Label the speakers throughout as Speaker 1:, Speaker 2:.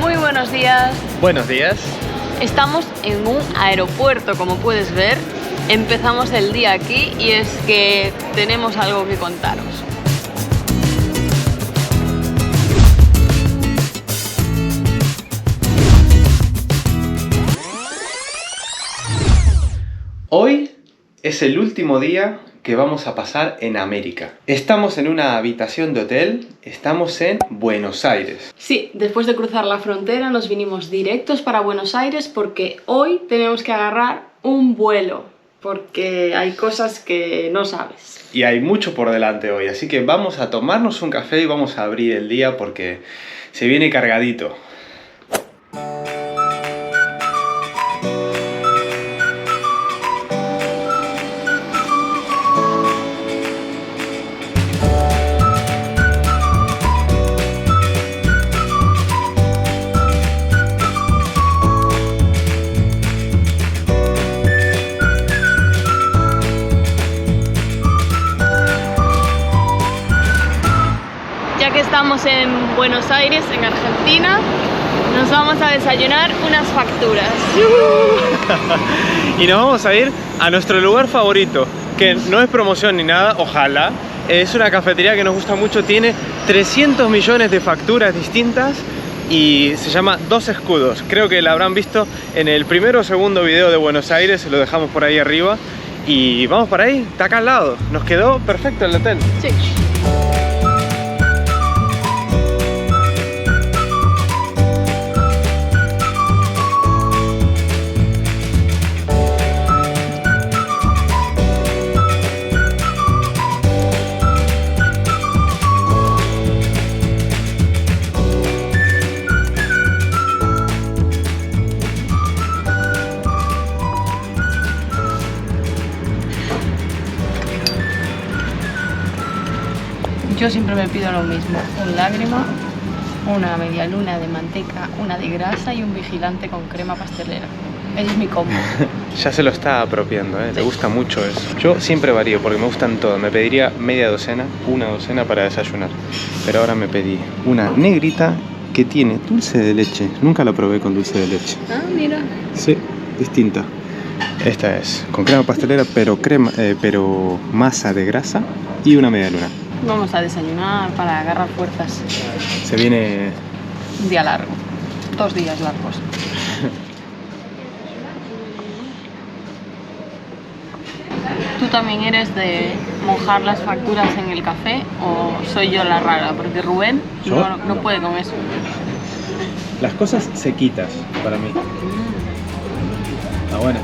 Speaker 1: Muy buenos días.
Speaker 2: Buenos días.
Speaker 1: Estamos en un aeropuerto, como puedes ver. Empezamos el día aquí y es que tenemos algo que contaros.
Speaker 2: Hoy es el último día que vamos a pasar en América. Estamos en una habitación de hotel, estamos en Buenos Aires.
Speaker 1: Sí, después de cruzar la frontera nos vinimos directos para Buenos Aires porque hoy tenemos que agarrar un vuelo, porque hay cosas que no sabes.
Speaker 2: Y hay mucho por delante hoy, así que vamos a tomarnos un café y vamos a abrir el día porque se viene cargadito.
Speaker 1: Ya que estamos en Buenos Aires, en Argentina, nos vamos a desayunar unas facturas.
Speaker 2: Y nos vamos a ir a nuestro lugar favorito, que no es promoción ni nada, ojalá. Es una cafetería que nos gusta mucho, tiene 300 millones de facturas distintas y se llama Dos Escudos. Creo que la habrán visto en el primero o segundo video de Buenos Aires, lo dejamos por ahí arriba. Y vamos para ahí, está acá al lado. Nos quedó perfecto el hotel.
Speaker 1: Sí. Yo siempre me pido lo mismo, un lágrima, una media luna de manteca, una de grasa y un vigilante con crema pastelera. Ese es mi combo.
Speaker 2: Ya se lo está apropiando, ¿eh? Le gusta mucho eso. Yo siempre varío porque me gustan todos. Me pediría media docena, una docena para desayunar. Pero ahora me pedí una negrita que tiene dulce de leche. Nunca la probé con dulce de leche.
Speaker 1: Ah, mira.
Speaker 2: Sí, distinta. Esta es con crema pastelera, pero masa de grasa y una media luna.
Speaker 1: Vamos a desayunar para agarrar fuerzas.
Speaker 2: Se viene...
Speaker 1: Un día largo, 2 días largos. ¿Tú también eres de mojar las facturas en el café o soy yo la rara? Porque Rubén no puede con eso.
Speaker 2: Las cosas sequitas para mí. Está buena.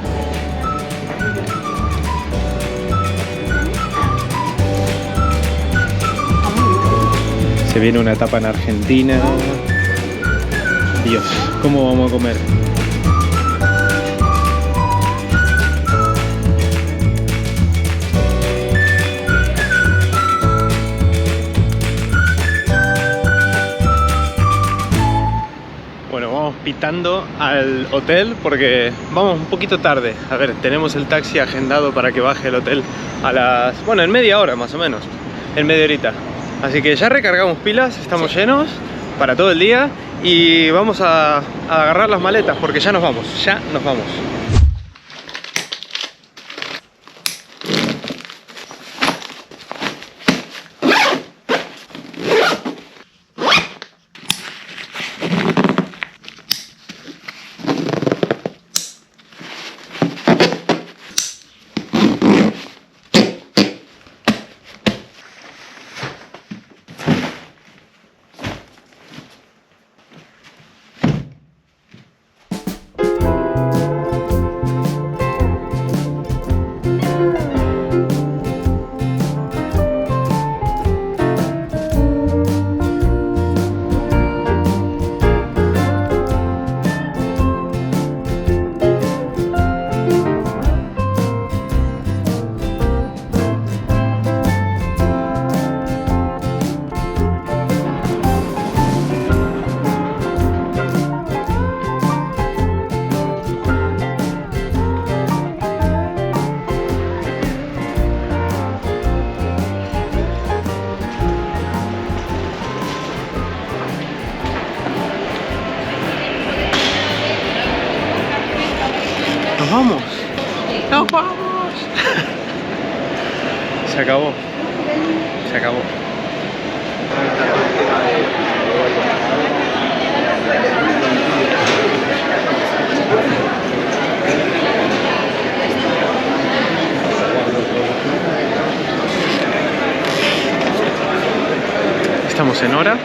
Speaker 2: Se viene una etapa en Argentina. Dios, ¿cómo vamos a comer? Bueno, vamos pitando al hotel porque vamos un poquito tarde. A ver, tenemos el taxi agendado para que baje el hotel a las... Bueno, en media hora más o menos, en media horita. Así que ya recargamos pilas, estamos llenos para todo el día y vamos a agarrar las maletas porque ya nos vamos. vamos. ¡Nos vamos! Se acabó. Se acabó. Estamos en hora,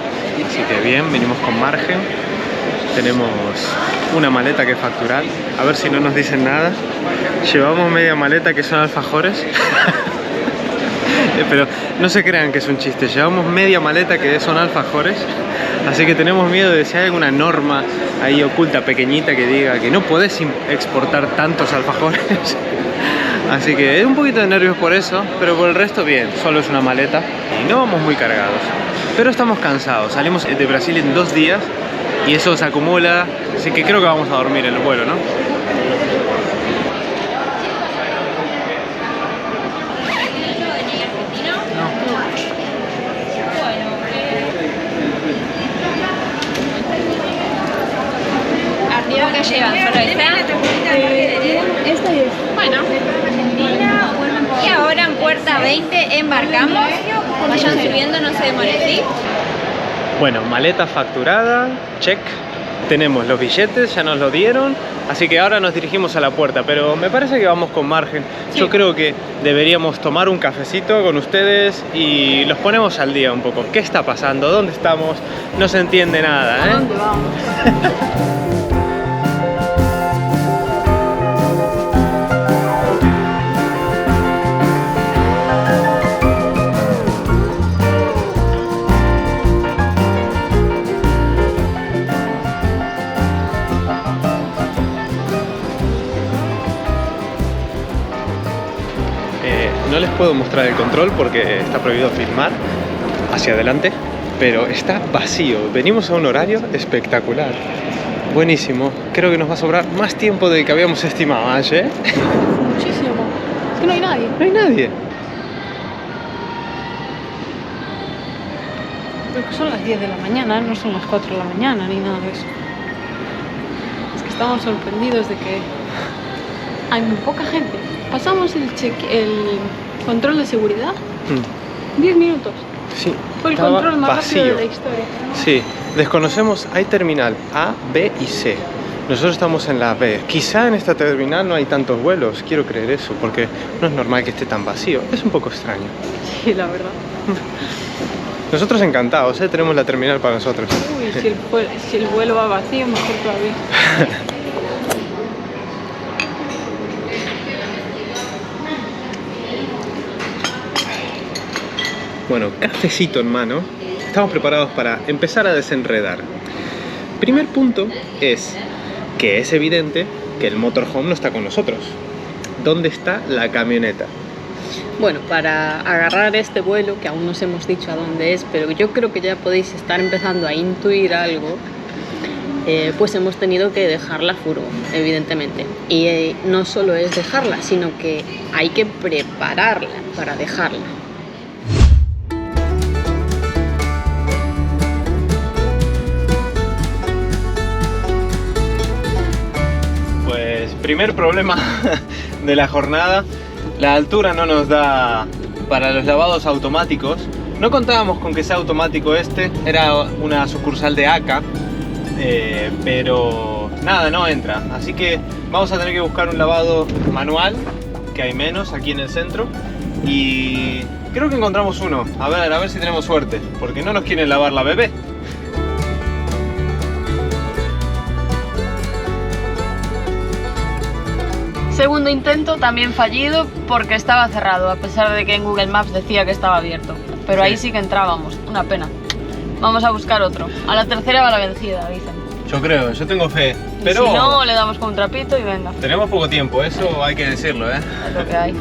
Speaker 2: así que bien, venimos con margen. Tenemos una maleta que facturar, a ver si no nos dicen nada. Llevamos media maleta que son alfajores. Pero no se crean que es un chiste, llevamos media maleta que son alfajores. Así que tenemos miedo de si hay alguna norma ahí oculta, pequeñita, que diga que no podés exportar tantos alfajores. Así que un poquito de nervios por eso, pero por el resto bien, solo es una maleta y no vamos muy cargados. Pero estamos cansados, salimos de Brasil en 2 días y eso se acumula, así que creo que vamos a dormir en el vuelo, ¿no?
Speaker 3: ¿Arriba que llevan? ¿Solo esta?
Speaker 1: Esta es.
Speaker 3: Bueno. Y ahora en puerta 20 embarcamos. Vayan subiendo, no se demoren, ¿sí?
Speaker 2: Bueno, maleta facturada, check. Tenemos los billetes, ya nos lo dieron. Así que ahora nos dirigimos a la puerta, pero me parece que vamos con margen.
Speaker 1: Sí.
Speaker 2: Yo creo que deberíamos tomar un cafecito con ustedes y los ponemos al día un poco. ¿Qué está pasando? ¿Dónde estamos? No se entiende nada,
Speaker 1: ¿A
Speaker 2: ¿eh?
Speaker 1: dónde vamos?
Speaker 2: No les puedo mostrar el control porque está prohibido filmar hacia adelante, pero está vacío. Venimos a un horario espectacular. Buenísimo. Creo que nos va a sobrar más tiempo del que habíamos estimado, ¿eh?
Speaker 1: Muchísimo. Es que no hay nadie.
Speaker 2: No hay nadie.
Speaker 1: Pero que son las 10 de la mañana, no son las 4 de la mañana ni nada de eso. Es que estamos sorprendidos de que hay muy poca gente. Pasamos el control de seguridad. 10 minutos.
Speaker 2: Sí.
Speaker 1: Fue el
Speaker 2: estaba
Speaker 1: control más rápido
Speaker 2: vacío.
Speaker 1: de la historia.
Speaker 2: Sí, desconocemos, hay terminal A, B y C. Nosotros estamos en la B. Quizá en esta terminal no hay tantos vuelos, quiero creer eso, porque no es normal que esté tan vacío. Es un poco extraño.
Speaker 1: Sí, la verdad.
Speaker 2: Nosotros encantados, ¿eh? Tenemos la terminal para nosotros.
Speaker 1: Uy, si el vuelo va vacío, mejor todavía.
Speaker 2: Bueno, cafecito en mano. Estamos preparados para empezar a desenredar. Primer punto es que es evidente que el motorhome no está con nosotros. ¿Dónde está la camioneta?
Speaker 1: Bueno, para agarrar este vuelo, que aún no os hemos dicho a dónde es, pero yo creo que ya podéis estar empezando a intuir algo, pues hemos tenido que dejar la furgo, evidentemente. Y no solo es dejarla, sino que hay que prepararla para dejarla.
Speaker 2: Pues primer problema de la jornada, la altura no nos da para los lavados automáticos. No contábamos con que sea automático este, era una sucursal de ACA, pero nada, no entra. Así que vamos a tener que buscar un lavado manual, que hay menos aquí en el centro, y creo que encontramos uno. A ver si tenemos suerte, porque no nos quieren lavar la bebé.
Speaker 1: Segundo intento también fallido porque estaba cerrado, a pesar de que en Google Maps decía que estaba abierto. Pero ahí sí que entrábamos, una pena. Vamos a buscar otro. A la tercera va la vencida, dicen.
Speaker 2: Yo creo, yo tengo fe,
Speaker 1: Y
Speaker 2: pero
Speaker 1: si no, le damos con un trapito y venga.
Speaker 2: tenemos poco tiempo, eso hay que decirlo, ¿eh?
Speaker 1: Es lo que hay.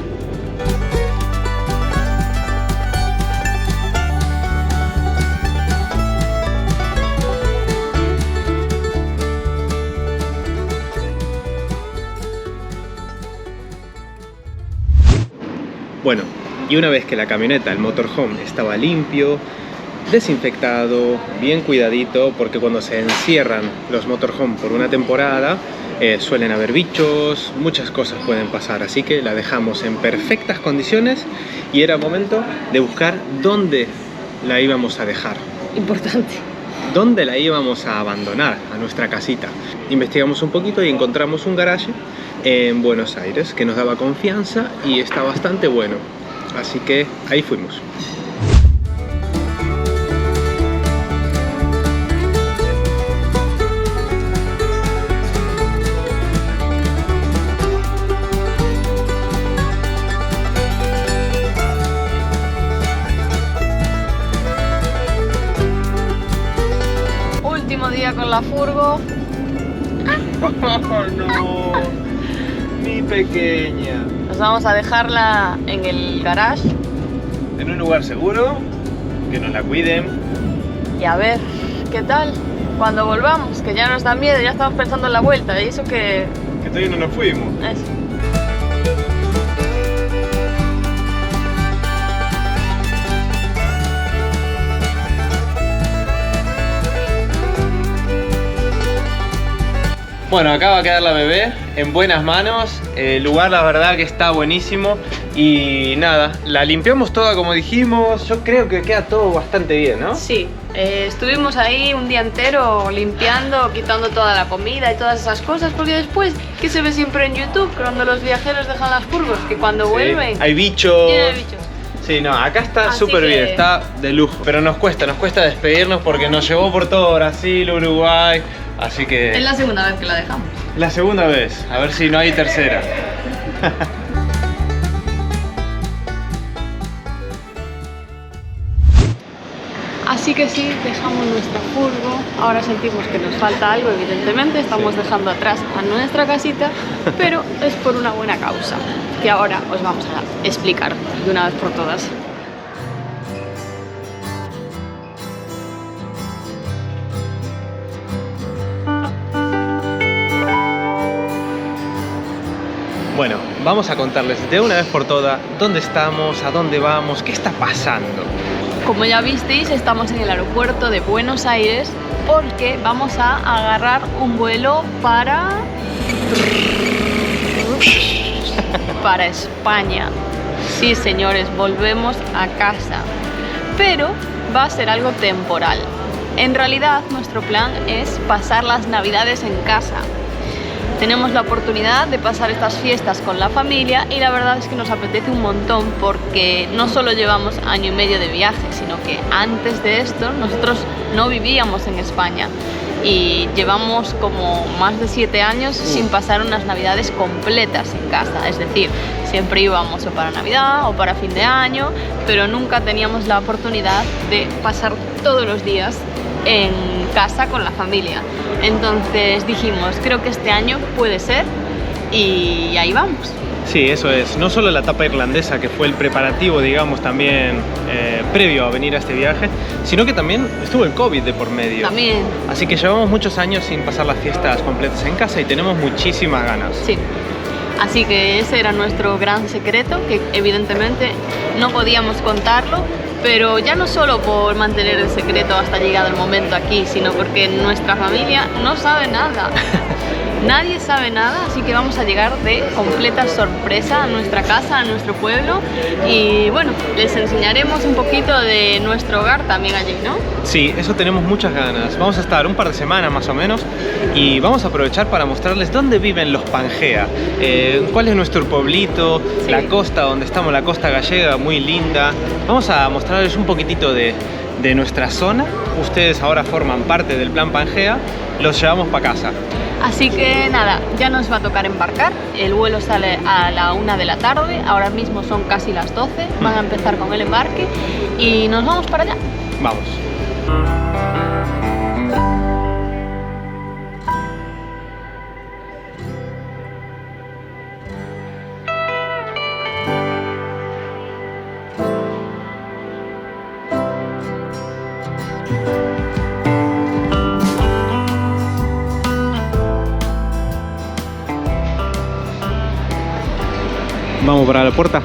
Speaker 2: Bueno, y una vez que la camioneta, el motorhome, estaba limpio, desinfectado, bien cuidadito, porque cuando se encierran los motorhome por una temporada, suelen haber bichos, muchas cosas pueden pasar, así que la dejamos en perfectas condiciones y era momento de buscar dónde la íbamos a dejar.
Speaker 1: Importante.
Speaker 2: ¿Dónde la íbamos a abandonar a nuestra casita? Investigamos un poquito y encontramos un garaje en Buenos Aires que nos daba confianza y está bastante bueno, así que ahí fuimos.
Speaker 1: Último día con la furgo.
Speaker 2: Oh, no, mi pequeña.
Speaker 1: Nos vamos a dejarla en el garage
Speaker 2: En un lugar seguro, que nos la cuiden.
Speaker 1: y a ver qué tal cuando volvamos, que ya nos da miedo, ya estamos pensando en la vuelta y eso que...
Speaker 2: Que todavía no nos fuimos.
Speaker 1: Eso.
Speaker 2: Bueno, acá va a quedar la bebé en buenas manos. El lugar la verdad que está buenísimo. Y nada, la limpiamos toda como dijimos. Yo creo que queda todo bastante bien, ¿no?
Speaker 1: Sí, estuvimos ahí un día entero limpiando, quitando toda la comida y todas esas cosas, porque después, ¿qué se ve siempre en YouTube? Cuando los viajeros dejan las furgos, que cuando vuelven...
Speaker 2: Hay bichos.
Speaker 1: Lleno de bichos.
Speaker 2: Sí, no, acá está
Speaker 1: Así
Speaker 2: súper
Speaker 1: que-
Speaker 2: bien, está de lujo. Pero nos cuesta despedirnos porque nos llevó por todo Brasil, Uruguay. Así que...
Speaker 1: Es la segunda vez que la dejamos.
Speaker 2: la segunda vez, a ver si no hay tercera.
Speaker 1: Así que sí, dejamos nuestra furgo. Ahora sentimos que nos falta algo, evidentemente. Estamos dejando atrás a nuestra casita, pero es por una buena causa, que ahora os vamos a explicar de una vez por todas.
Speaker 2: Bueno, vamos a contarles de una vez por todas dónde estamos, a dónde vamos, qué está pasando.
Speaker 1: Como ya visteis, estamos en el aeropuerto de Buenos Aires porque vamos a agarrar un vuelo para España. Sí, señores, volvemos a casa. Pero va a ser algo temporal. En realidad, nuestro plan es pasar las Navidades en casa. Tenemos la oportunidad de pasar estas fiestas con la familia y la verdad es que nos apetece un montón porque no solo llevamos año y medio de viaje, sino que antes de esto nosotros no vivíamos en España y llevamos como más de 7 años sin pasar unas Navidades completas en casa. Es decir, siempre íbamos o para Navidad o para fin de año, pero nunca teníamos la oportunidad de pasar todos los días en casa con la familia. Entonces dijimos, creo que este año puede ser y ahí vamos.
Speaker 2: Sí, eso es. No solo la etapa irlandesa, que fue el preparativo, digamos, también previo a venir a este viaje, sino que también estuvo el COVID de por medio.
Speaker 1: También.
Speaker 2: Así que llevamos muchos años sin pasar las fiestas completas en casa y tenemos muchísimas ganas.
Speaker 1: Sí. Así que ese era nuestro gran secreto, que evidentemente no podíamos contarlo, pero ya no solo por mantener el secreto hasta llegado el momento aquí, sino porque nuestra familia no sabe nada. Nadie sabe nada, así que vamos a llegar de completa sorpresa a nuestra casa, a nuestro pueblo y bueno, les enseñaremos un poquito de nuestro hogar también allí, ¿no?
Speaker 2: Sí, eso tenemos muchas ganas. Vamos a estar un par de semanas más o menos y vamos a aprovechar para mostrarles dónde viven los Pangea, cuál es nuestro pueblito,
Speaker 1: Sí.
Speaker 2: la costa donde estamos, la costa gallega, muy linda. Vamos a mostrarles un poquitito de nuestra zona. Ustedes ahora forman parte del plan Pangea, los llevamos para casa.
Speaker 1: Así que nada, ya nos va a tocar embarcar. El vuelo sale a la 1 de la tarde, ahora mismo son casi las 12, van a empezar con el embarque y nos vamos para allá.
Speaker 2: Vamos. Vamos para la puerta.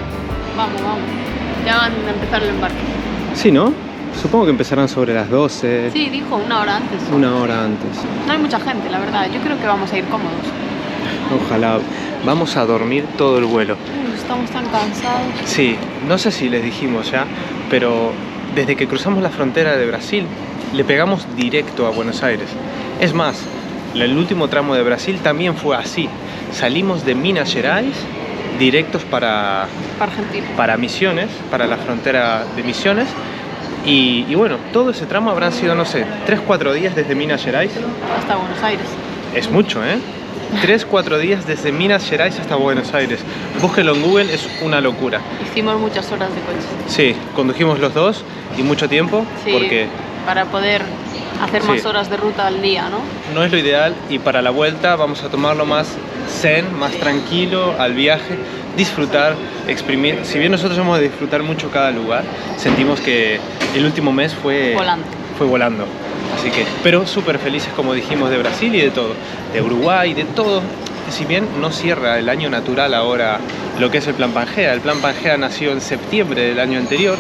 Speaker 1: Vamos, vamos. Ya van a empezar el embarque.
Speaker 2: Sí, ¿no? Supongo que empezarán sobre las 12.
Speaker 1: Sí, dijo una hora antes.
Speaker 2: Una hora antes.
Speaker 1: No hay mucha gente, la verdad. Yo creo que vamos a ir cómodos.
Speaker 2: Ojalá. Vamos a dormir todo el vuelo.
Speaker 1: Estamos tan cansados.
Speaker 2: Sí, no sé si les dijimos ya, pero desde que cruzamos la frontera de Brasil, le pegamos directo a Buenos Aires. Es más, el último tramo de Brasil también fue así. Salimos de Minas Gerais directos para
Speaker 1: Argentina.
Speaker 2: Para Misiones, para la frontera de Misiones. Y bueno, todo ese tramo habrán sido, no sé, 3-4 días desde Minas Gerais.
Speaker 1: Hasta Buenos Aires.
Speaker 2: Es mucho, ¿eh? 3-4 días desde Minas Gerais hasta Buenos Aires. Búsquelo en Google, es una locura.
Speaker 1: Hicimos muchas horas de coche.
Speaker 2: Sí, condujimos los dos y mucho tiempo,
Speaker 1: Sí,
Speaker 2: porque
Speaker 1: para poder hacer más
Speaker 2: Sí.
Speaker 1: horas de ruta al día, ¿no?
Speaker 2: no es lo ideal, y para la vuelta vamos a tomarlo más zen, más tranquilo al viaje, disfrutar, exprimir. Si bien nosotros hemos de disfrutar mucho cada lugar, sentimos que el último mes fue volando. Así que, pero súper felices, como dijimos, de Brasil y de todo, de Uruguay, de todo. Si bien no cierra el año natural ahora lo que es el Plan Pangea, el Plan Pangea nació en septiembre del año anterior,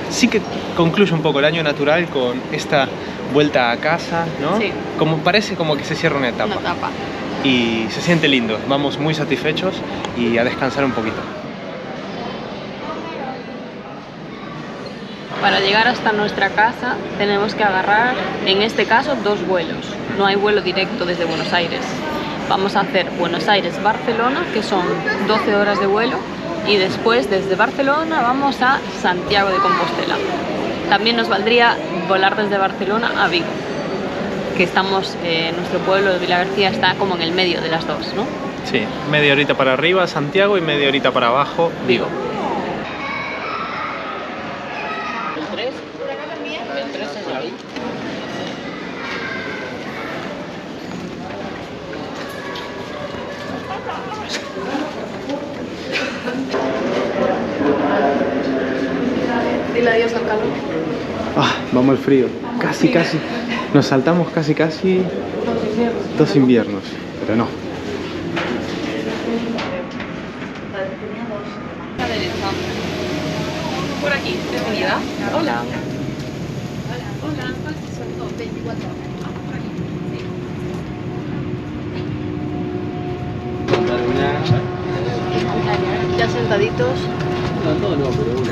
Speaker 2: sí que concluye un poco el año natural con esta vuelta a casa, ¿no?
Speaker 1: Sí.
Speaker 2: Como parece como que se cierra una etapa.
Speaker 1: Una etapa.
Speaker 2: Y se siente lindo, vamos muy satisfechos y a descansar un poquito.
Speaker 1: Para llegar hasta nuestra casa tenemos que agarrar, en este caso, 2 vuelos. No hay vuelo directo desde Buenos Aires. Vamos a hacer Buenos Aires-Barcelona, que son 12 horas de vuelo, y después desde Barcelona vamos a Santiago de Compostela. También nos valdría volar desde Barcelona a Vigo, que estamos, nuestro pueblo de Vilagarcía está como en el medio de las dos, ¿no?
Speaker 2: Sí, media horita para arriba Santiago y media horita para abajo Vigo.
Speaker 1: El 3 es ahí. Dile adiós al calor.
Speaker 2: Vamos al frío. Casi. Nos saltamos casi 2 inviernos, pero no.
Speaker 1: Por aquí, bienvenida. Hola. Ya sentaditos,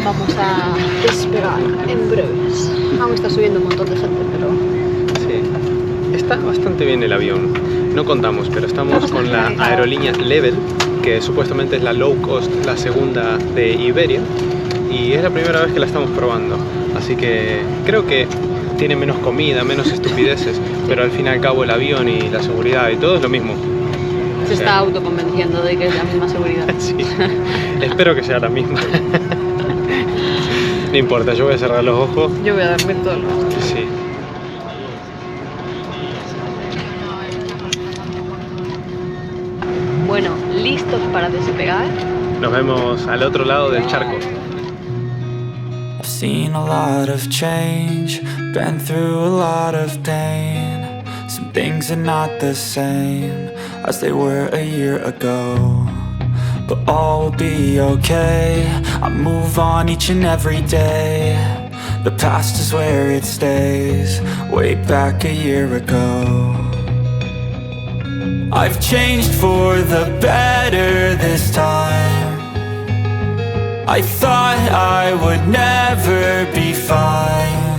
Speaker 1: vamos a despegar en breves. Aún está subiendo un montón de gente, pero...
Speaker 2: Sí. Está bastante bien el avión. No contamos, pero estamos con la aerolínea Level, que supuestamente es la low cost, la segunda de Iberia, y es la primera vez que la estamos probando. Así que creo que tiene menos comida, menos estupideces, pero al fin y al cabo el avión y la seguridad y todo es lo mismo.
Speaker 1: Se está autoconvenciendo de que es la misma seguridad.
Speaker 2: Sí, espero que sea la misma. No importa, yo voy a cerrar los ojos.
Speaker 1: Yo voy a dormir todo el rato.
Speaker 2: Sí.
Speaker 1: Bueno, listos para despegar.
Speaker 2: Nos vemos al otro lado del charco.
Speaker 4: I've seen a lot of change, been through a lot of pain. Some things are not the same as they were a year ago, but all will be okay. I move on each and every day. The past is where it stays, way back a year ago. I've changed for the better this time. I thought I would never be fine.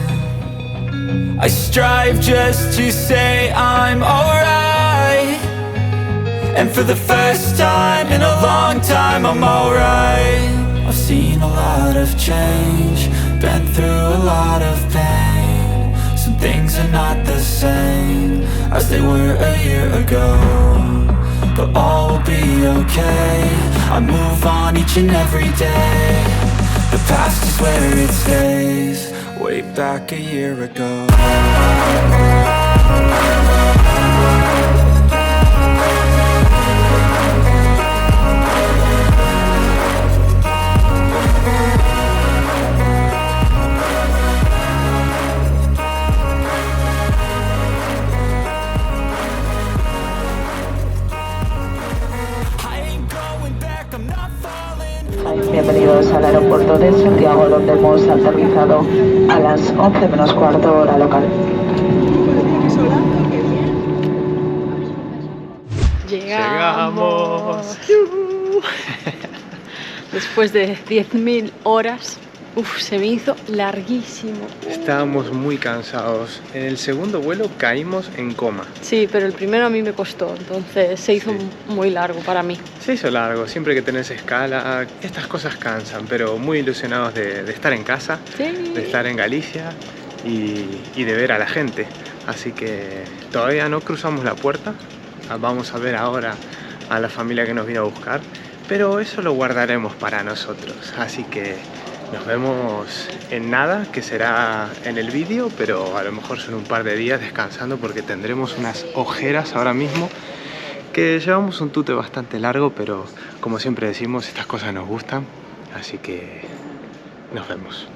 Speaker 4: I strive just to say I'm alright, and for the first time in a long time I'm alright. I've seen a lot of change, been through a lot of pain. Some things are not the same as they were a year ago, but all will be okay. I move on each and every day. The past is where it stays, way back a year ago.
Speaker 5: Bienvenidos a la aeropuerto de Santiago, donde hemos aterrizado a las 11 menos cuarto hora local.
Speaker 1: Llegamos. Después de 10.000 horas, se me hizo larguísimo.
Speaker 2: Estábamos muy cansados. En el segundo vuelo caímos en coma.
Speaker 1: Sí, pero el primero a mí me costó, entonces se hizo muy largo para mí.
Speaker 2: Se hizo largo, siempre que tenés escala, estas cosas cansan, pero muy ilusionados de estar en casa, de estar en Galicia y de ver a la gente. Así que todavía no cruzamos la puerta, vamos a ver ahora a la familia que nos vino a buscar, pero eso lo guardaremos para nosotros, así que nos vemos en nada, que será en el vídeo, pero a lo mejor son un par de días descansando porque tendremos unas ojeras ahora mismo, que llevamos un tute bastante largo, pero como siempre decimos, estas cosas nos gustan, así que nos vemos.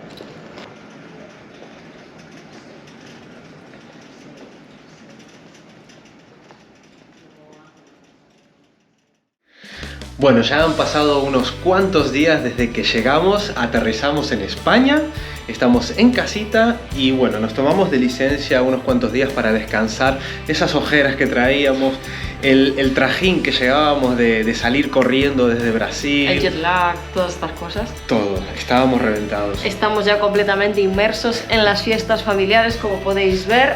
Speaker 2: Bueno, ya han pasado unos cuantos días desde que llegamos, aterrizamos en España, estamos en casita y bueno, nos tomamos de licencia unos cuantos días para descansar esas ojeras que traíamos, el trajín que llevábamos de salir corriendo desde Brasil.
Speaker 1: El jet lag, todas estas cosas.
Speaker 2: Todo, estábamos reventados.
Speaker 1: Estamos ya completamente inmersos en las fiestas familiares, como podéis ver.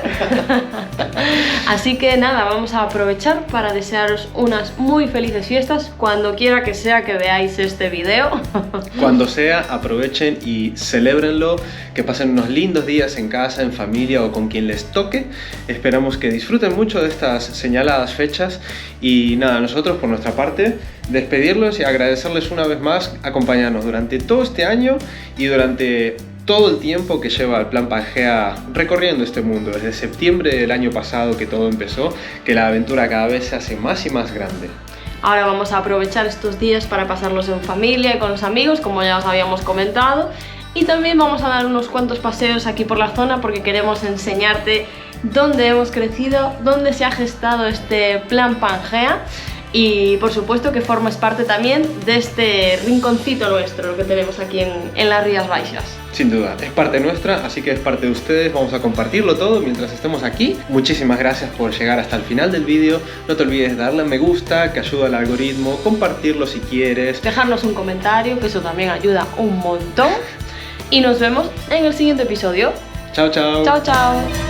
Speaker 1: Así que nada, vamos a aprovechar para desearos unas muy felices fiestas cuando quiera que sea que veáis este video.
Speaker 2: Cuando sea, aprovechen y celébrenlo, que pasen unos lindos días en casa, en familia o con quien les toque. Esperamos que disfruten mucho de estas señaladas fechas y nada, nosotros por nuestra parte despedirlos y agradecerles una vez más acompañarnos durante todo este año y durante todo el tiempo que lleva el Plan Pangea recorriendo este mundo, desde septiembre del año pasado que todo empezó, que la aventura cada vez se hace más y más grande.
Speaker 1: Ahora vamos a aprovechar estos días para pasarlos en familia y con los amigos, como ya os habíamos comentado, y también vamos a dar unos cuantos paseos aquí por la zona porque queremos enseñarte dónde hemos crecido, dónde se ha gestado este Plan Pangea y por supuesto que formes parte también de este rinconcito nuestro que tenemos aquí en las Rías Baixas.
Speaker 2: Sin duda, es parte nuestra, así que es parte de ustedes, vamos a compartirlo todo mientras estemos aquí. Muchísimas gracias por llegar hasta el final del vídeo, no te olvides de darle a me gusta, que ayuda al algoritmo, compartirlo si quieres.
Speaker 1: Dejarnos un comentario, que eso también ayuda un montón. Y nos vemos en el siguiente episodio.
Speaker 2: Chao, chao.
Speaker 1: Chao, chao.